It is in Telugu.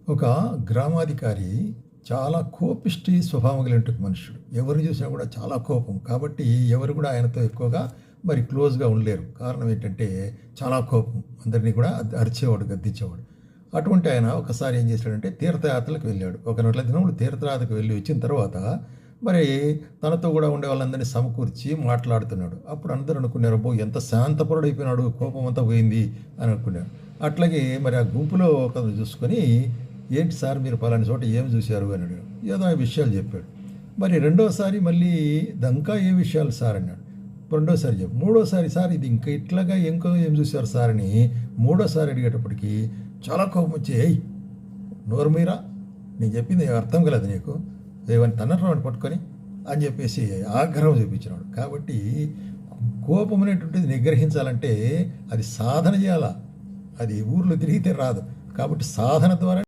ఒక గ్రామాధికారి చాలా కోపిష్టి స్వభావం కలిగినటువంటి మనుషుడు. ఎవరిని చూసినా కూడా చాలా కోపం. కాబట్టి ఎవరు కూడా ఆయనతో ఎక్కువగా మరి క్లోజ్‌గా ఉండలేరు. కారణం ఏంటంటే చాలా కోపం. అందరిని కూడా అరిచేవాడు, గద్దించేవాడు. అటువంటి ఆయన ఒకసారి ఏం చేశాడంటే తీర్థయాత్రలకు వెళ్ళాడు. ఒక నెల దినములు తీర్థయాత్రకు వెళ్ళి వచ్చిన తర్వాత మరి తనతో కూడా ఉండే వాళ్ళందరినీ సమకూర్చి మాట్లాడుతున్నాడు. అప్పుడు అందరూ అనుకున్నారు, అబ్బో! ఎంత శాంతపరుడైపోయినాడు, కోపం అంతా పోయింది అని అనుకున్నారు. అట్లాగే మరి ఆ గుంపులో ఒకరిని చూసుకొని, ఏంటి సార్ మీరు పలానా చోట ఏం చూశారు అని అడిగాడు. ఏదో ఆ విషయాలు చెప్పాడు. మరి రెండోసారి మళ్ళీ ఇంకా ఏ విషయాలు సార్ అన్నాడు. రెండోసారి చెప్పు. మూడోసారి సార్ ఇది ఇంకా ఇట్లాగా ఇంకో ఏం చూశారు సార్ అని మూడోసారి అడిగేటప్పటికి చాలా కోపం వచ్చి, ఏయ్ నోరు మీరా, నేను చెప్పింది అర్థం కలదు నీకు, ఏమని తన్నరాని పట్టుకొని అని చెప్పేసి ఆగ్రహం చూపించినాడు. కాబట్టి కోపం అనేటువంటిది నిగ్రహించాలంటే అది సాధన చేయాలా, అది ఊర్లో తిరిగితే రాదు. కాబట్టి సాధన ద్వారా